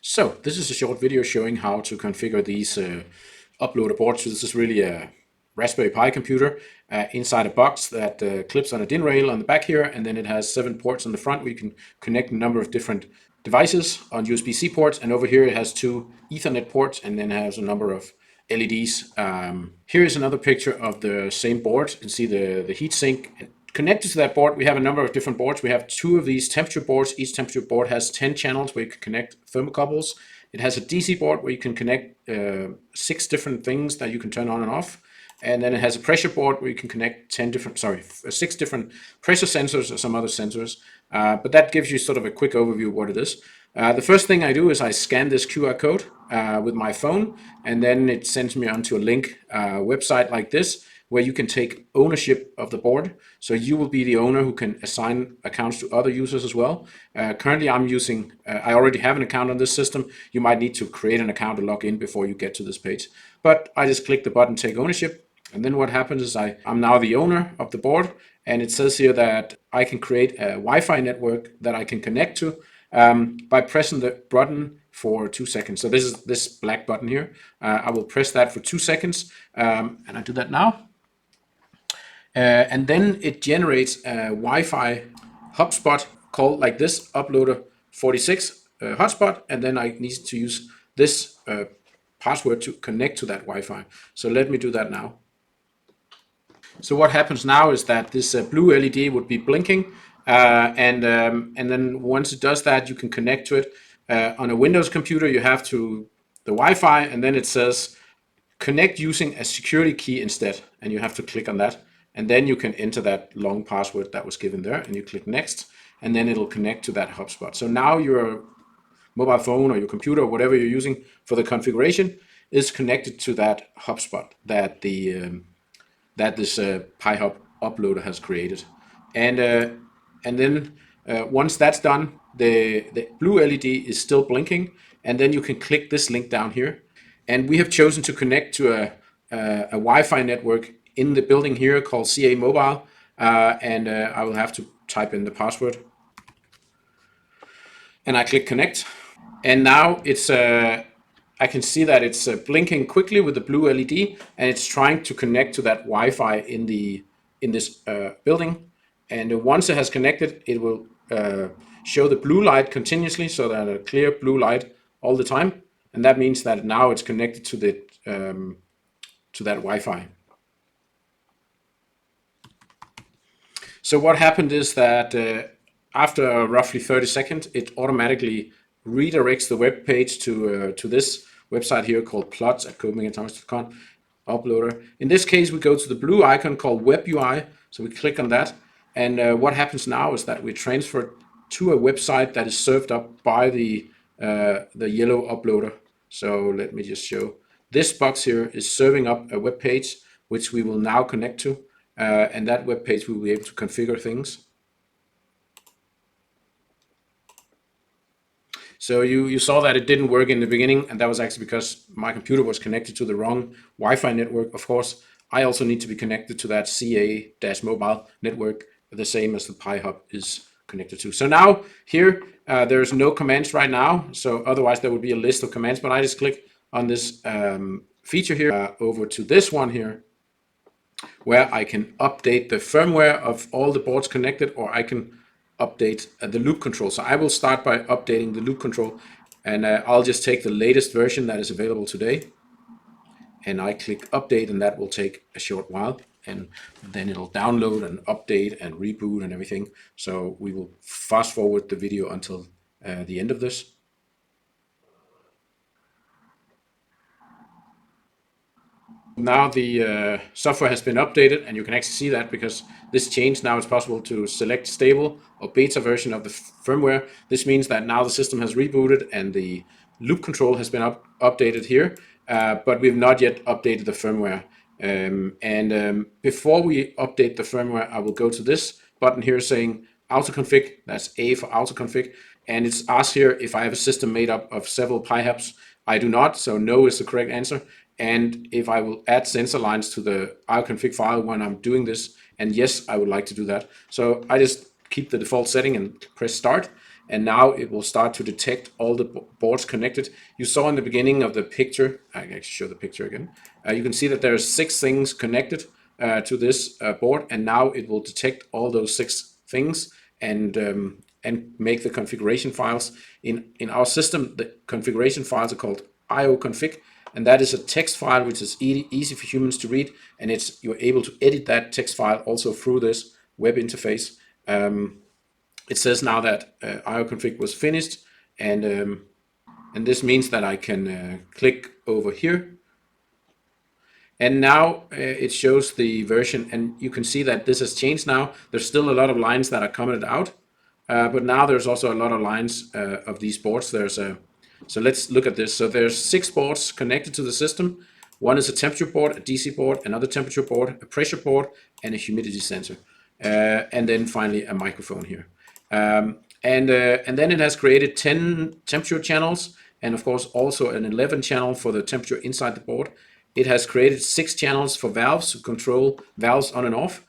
So this is a short video showing how to configure these uploader boards. So this is really a Raspberry Pi computer inside a box that clips on a DIN rail on the back here, and then it has 7 ports on the front where you can connect a number of different devices on USB-C ports, and over here it has 2 Ethernet ports and then has a number of LEDs. Here is another picture of the same board. You can see the heat sink. Connected to that board, we have a number of different boards. We have 2 of these temperature boards. Each temperature board has 10 channels where you can connect thermocouples. It has a DC board where you can connect 6 different things that you can turn on and off. And then it has a pressure board where you can connect 6 different pressure sensors or some other sensors. But that gives you sort of a quick overview of what it is. The first thing I do is I scan this QR code with my phone, and then it sends me onto a link website like this, where you can take ownership of the board. So you will be the owner who can assign accounts to other users as well. Currently I'm using, I already have an account on this system. You might need to create an account to log in before you get to this page. But I just click the button, take ownership. And then what happens is I'm now the owner of the board. And it says here that I can create a Wi-Fi network that I can connect to by pressing the button for 2 seconds. So this is this black button here. I will press that for 2 seconds. And I do that now. And then it generates a Wi-Fi hotspot called like this, uploader 46 hotspot, and then I need to use this password to connect to that Wi-Fi. So let me do that now. So what happens now is that this blue LED would be blinking, and then once it does that, you can connect to it. On a Windows computer, you have to the Wi-Fi, and then it says connect using a security key instead, and you have to click on that. And then you can enter that long password that was given there, and you click next, and then it'll connect to that hotspot. So now your mobile phone or your computer or whatever you're using for the configuration is connected to that hotspot that this PiHub uploader has created. And then once that's done, the blue LED is still blinking, and then you can click this link down here. And we have chosen to connect to a Wi-Fi network in the building here called CA Mobile, and I will have to type in the password. And I click connect, and now it's I can see that it's blinking quickly with the blue LED, and it's trying to connect to that Wi-Fi in this building. And once it has connected, it will show the blue light continuously, so that a clear blue light all the time, and that means that now it's connected to the to that Wi-Fi. So what happened is that after roughly 30 seconds, it automatically redirects the web page to this website here called plots@copenhagenatomics.com uploader. In this case, we go to the blue icon called Web UI. So we click on that. And what happens now is that we transfer to a website that is served up by the yellow uploader. So let me just show. This box here is serving up a web page, which we will now connect to. And that web page we will be able to configure things. So you saw that it didn't work in the beginning, and that was actually because my computer was connected to the wrong Wi-Fi network. Of course, I also need to be connected to that CA-mobile network, the same as the PiHub is connected to. So now here, there's no commands right now. So otherwise there would be a list of commands, but I just click on this feature here over to this one here, where I can update the firmware of all the boards connected, or I can update the loop control. So I will start by updating the loop control, and I'll just take the latest version that is available today, and I click update, and that will take a short while, and then it'll download and update and reboot and everything. So we will fast forward the video until the end of this. Now the software has been updated, and you can actually see that because this changed. Now it's possible to select stable or beta version of the firmware. This means that now the system has rebooted and the loop control has been updated here, but we've not yet updated the firmware. Before we update the firmware, I will go to this button here saying AutoConfig. That's A for AutoConfig, and it's asked here if I have a system made up of several PiHubs. I do not, so no is the correct answer. And if I will add sensor lines to the autoconfig file when I'm doing this, and yes, I would like to do that. So I just keep the default setting and press start. and now it will start to detect all the boards connected. You saw in the beginning of the picture, I can actually show the picture again, you can see that there are 6 things connected to this board, and now it will detect all those 6 things and make the configuration files. In our system, the configuration files are called AutoConfig, and that is a text file which is easy for humans to read, and you're able to edit that text file also through this web interface. It says now that AutoConfig was finished, and this means that I can click over here, and now it shows the version, and you can see that this has changed now. There's still a lot of lines that are commented out, but now there's also a lot of lines of these boards. So let's look at this. So there's 6 boards connected to the system. One is a temperature board, a DC board, another temperature board, a pressure board, and a humidity sensor. And then finally a microphone here. And then it has created 10 temperature channels, and of course also an 11 channel for the temperature inside the board. It has created 6 channels for valves to control valves on and off.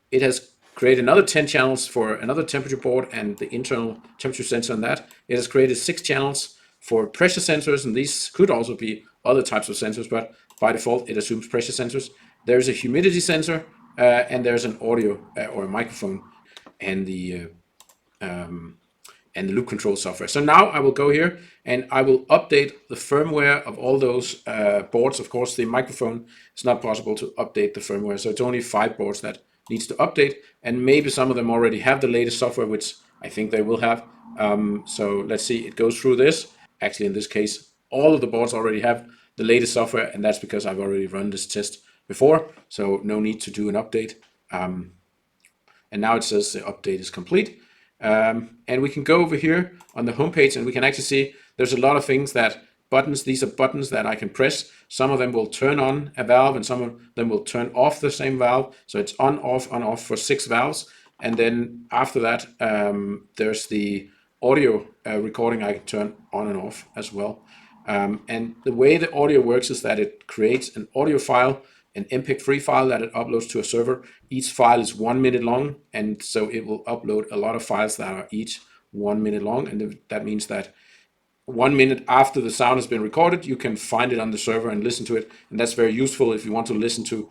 It has created another 10 channels for another temperature board and the internal temperature sensor on that. It has created 6 channels for pressure sensors, and these could also be other types of sensors, but by default it assumes pressure sensors. There's a humidity sensor, and there's an audio or a microphone, and the loop control software. So now I will go here and I will update the firmware of all those boards. Of course, the microphone, it's not possible to update the firmware, so it's only 5 boards that needs to update, and maybe some of them already have the latest software, which I think they will have. So let's see, it goes through this. Actually, in this case, all of the boards already have the latest software, and that's because I've already run this test before, so no need to do an update. And now it says the update is complete. And we can go over here on the home page, and we can actually see there's a lot of things that buttons. These are buttons that I can press. Some of them will turn on a valve, and some of them will turn off the same valve. So it's on, off for 6 valves. And then after that, there's the audio recording I can turn on and off as well. And the way the audio works is that it creates an audio file, an MPEG-3 file that it uploads to a server. Each file is 1 minute long, and so it will upload a lot of files that are each 1 minute long, and that means that 1 minute after the sound has been recorded, you can find it on the server and listen to it, and that's very useful if you want to listen to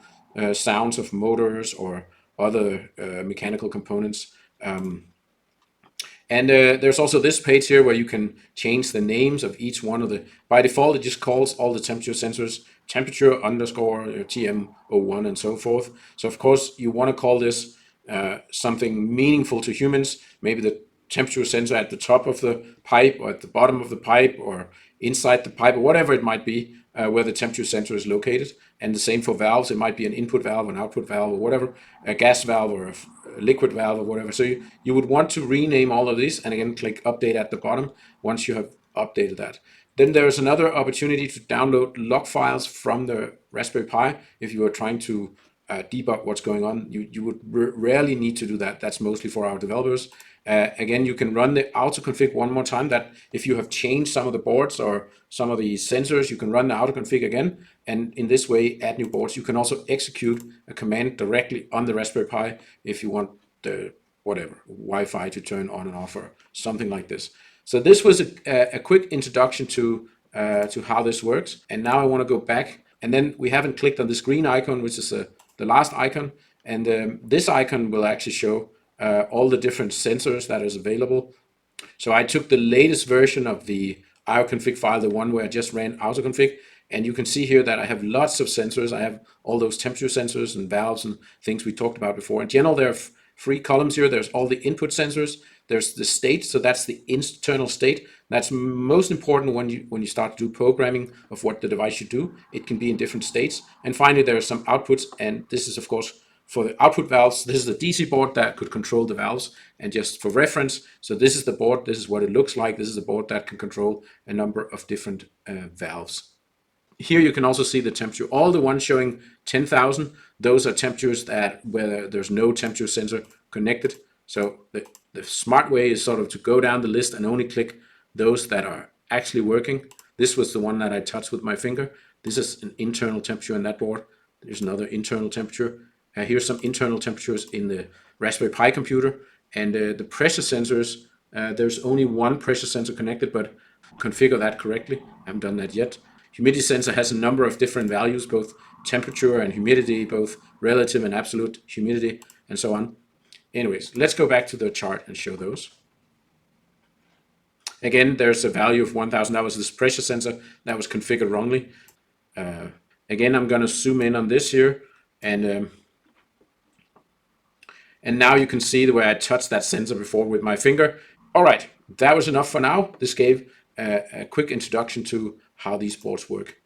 sounds of motors or other mechanical components. And there's also this page here where you can change the names of each one of the, by default, it just calls all the temperature sensors temperature underscore TM01 and so forth. So of course you want to call this something meaningful to humans, maybe the temperature sensor at the top of the pipe or at the bottom of the pipe or inside the pipe or whatever it might be, where the temperature sensor is located. And the same for valves. It might be an input valve, an output valve, or whatever, a gas valve or a liquid valve or whatever. So you would want to rename all of these, and again click update at the bottom once you have updated that. Then there's another opportunity to download log files from the Raspberry Pi if you are trying to debug what's going on. You would rarely need to do that. That's mostly for our developers. Again, you can run the autoconfig one more time, that if you have changed some of the boards or some of the sensors, you can run the autoconfig again, and in this way add new boards. You can also execute a command directly on the Raspberry Pi if you want the whatever Wi-Fi to turn on and off or something like this. So this was a quick introduction to how this works, and now I want to go back, and then we haven't clicked on this green icon, which is the last icon, and this icon will actually show all the different sensors that is available. So I took the latest version of the autoconfig file, the one where I just ran autoconfig, and you can see here that I have lots of sensors. I have all those temperature sensors and valves and things we talked about before. In general, there are 3 columns here. There's all the input sensors. There's the state, so that's the internal state. That's most important when you start to do programming of what the device should do. It can be in different states. And finally, there are some outputs, and this is of course for the output valves. This is the DC board that could control the valves, and just for reference, so this is the board, this is what it looks like. This is the board that can control a number of different valves. Here you can also see the temperature. All the ones showing 10,000, those are temperatures where there's no temperature sensor connected. So the smart way is sort of to go down the list and only click those that are actually working. This was the one that I touched with my finger. This is an internal temperature in that board. There's another internal temperature. Here's some internal temperatures in the Raspberry Pi computer, and the pressure sensors There's only one pressure sensor connected, but configure that correctly. I haven't done that yet. Humidity sensor has a number of different values, both temperature and humidity, both relative and absolute humidity, and so on. Anyways, let's go back to the chart and show those. Again, there's a value of 1000. That was this pressure sensor that was configured wrongly. Again, I'm going to zoom in on this here, and now you can see the way I touched that sensor before with my finger. All right, that was enough for now. This gave a quick introduction to how these boards work.